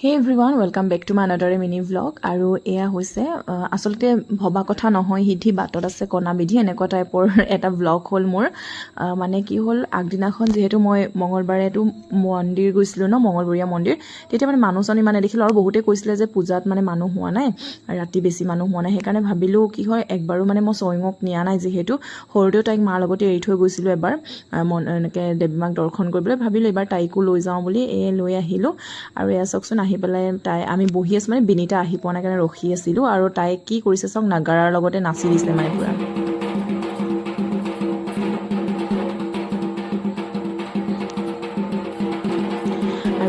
Hey everyone, welcome back to my another mini vlog. আৰু এয়া হৈছে আসলতে ভবা কথা নহয় হিধি বাটত আছে কণা বিধি এনেকুৱা টাইপৰ এটা vlog হ'ল মোৰ মানে কি হ'ল আগদিনাখন যেহেতু মই মঙ্গলবাৰে এটো মন্দিৰ গৈছিলো ন মঙ্গলবৰীয়া মন্দিৰ তেতিয়া মানে মানুহজনী মানে দেখিলো আৰু বহুতে কৈছিলে যে পূজাত মানে মানুহ হোৱা নাই ৰাতি বেছি মানুহ হোৱা নাই সেইকাৰণে ভাবিলো কি হয় একবাৰো মানে মই সয়ঙক নিয়া নাই যেহেতু হৰদেও তাইক মাৰ লগতে এৰি থৈ গৈছিলো এবাৰ এনেকে দেৱীমাক দৰ্শন কৰিবলৈ ভাবিলো এবাৰ তাইকো লৈ যাওঁ বুলি লৈ আহিলো আৰু এয়া চকচোন আহি পেলাই তাই আমি বহি আছো মানে বিনিতা আহি পোৱা নাই কাৰণে ৰখি আছিলো আৰু তাই কি কৰিছে চক নাগাৰাৰ লগতে নাচি দিছে মানে পুৰা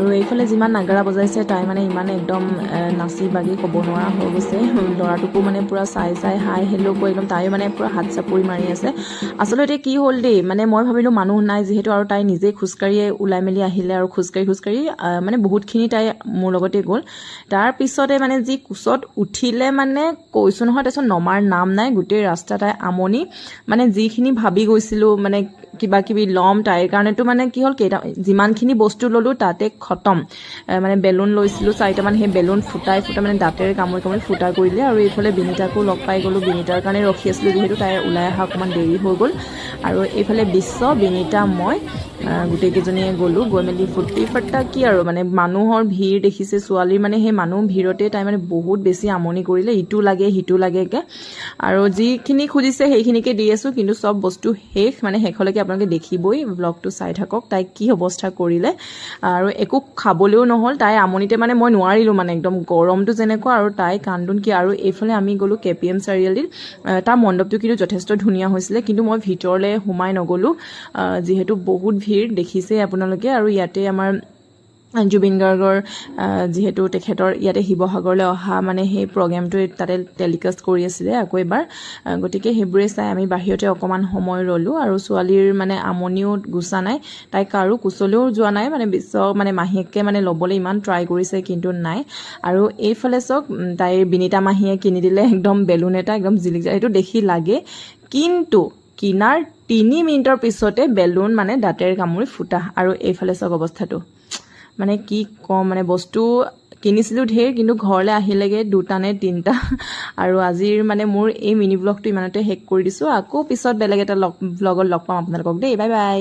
আৰু এইফালে যিমান নাগাৰা বজাইছে তাই মানে ইমান একদম নাচি বাগি ক'ব নোৱাৰা হৈ গৈছে ল'ৰাটোকো মানে পুৰা চাই হাই হেল্ল' কৈ একদম তাই মানে পুৰা হাত চাপৰি মাৰি আছে আচলতে কি হ'ল দেই মানে মই ভাবিলো মানুহ নাই যেহেতু আৰু তাই নিজে খুচকাৰিয়ে ওলাই মেলি আহিলে আৰু খুচকাৰি মানে বহুতখিনি তাই মোৰ লগতে গ'ল তাৰ পিছতে মানে যি কুচত উঠিলে মানে কৈছো নহয় তাৰপিছত নমাৰ নাম নাই গোটেই ৰাস্তা তাই আমনি মানে যিখিনি ভাবি গৈছিলো মানে কিবা কিবি লম তাইৰ কাৰণেতো মানে কি হ'ল কেইটা যিমানখিনি বস্তু ললো তাতে খতম মানে বেলুন লৈছিলো 4টা মান সেই বেলুন ফুটাই মানে দাঁতেৰে কামুৰি ফুটা কৰিলে আৰু এইফালে বিনিতাকো লগ পাই গলো বিনিতাৰ কাৰণে ৰখি আছিলো যেহেতু তাই ওলাই অহা অকমান দেৰি হৈ গ'ল আৰু এইফালে বিশ্ব বিনিতা মই গোটেই কেইজনীয়ে গ'লো গৈ মেলি ফুটি ফাটা কি আৰু মানে মানুহৰ ভিৰ দেখিছে ছোৱালীৰ মানে সেই মানুহ ভিৰতে তাই মানে বহুত বেছি আমনি কৰিলে ইটো লাগে হিটো লাগেকে আৰু যিখিনি খুজিছে সেইখিনিকে দি আছো কিন্তু সব বস্তু শেষ মানে শেষলৈকে আপোনালোকে দেখিবই ব্লগটো চাই থাকক তাই কি অৱস্থা কৰিলে আৰু একো খাবলৈও নহল তাই আমনিতে মানে মই নোৱাৰিলো মানে একদম গৰমটো যেনেকুৱা আৰু তাই কান্দুন কি আৰু এইফালে আমি গ'লো কেপিএম চাৰিআলিত তাৰ মণ্ডপটো কিন্তু যথেষ্ট ধুনীয়া হৈছিলে কিন্তু মই ভিতৰলৈ সোমাই নগলো যিহেতু বহুত ভিৰ দেখিছে আপোনালোকে আৰু ইয়াতে আমাৰ জুবিন গাৰ্গৰ যেহেতু তেখেতৰ ইয়াতে শিৱসাগৰলৈ অহা মানে সেই প্ৰগ্ৰামটো তাতে টেলিকাষ্ট কৰি আছিলে আকৌ এবাৰ গতিকে সেইবোৰে চাই আমি বাহিৰতে অকমান সময় ৰলো আৰু ছোৱালীৰ মানে আমনিও গুছা নাই তাই কাৰো কুচলেও যোৱা নাই মানে বিশ্ব মানে মাহীয়েকে মানে ল'বলৈ ইমান ট্ৰাই কৰিছে কিন্তু নাই আৰু এইফালে চক তাইৰ বিনিতা মাহীয়ে কিনি দিলে একদম বেলুন এটা একদম জিলিক যায় সেইটো দেখি লাগে কিন্তু কিনাৰ 3 মিনিটৰ পিছতে বেলুন মানে দাঁতেৰে কামুৰি ফুটা আৰু এইফালে চক অৱস্থাটো মানে কি কম মানে বস্তু কিনিছিলো ঢেৰ কিন্তু ঘৰলৈ আহিলেগে 2টা নে 3টা আৰু আজিৰ মানে মোৰ এই মিনি ব্লগটো ইমানতে শেষ কৰি দিছো আকৌ পিছত বেলেগ এটা ব্লগত লগ পাম আপোনালোকক দেই বাই বাই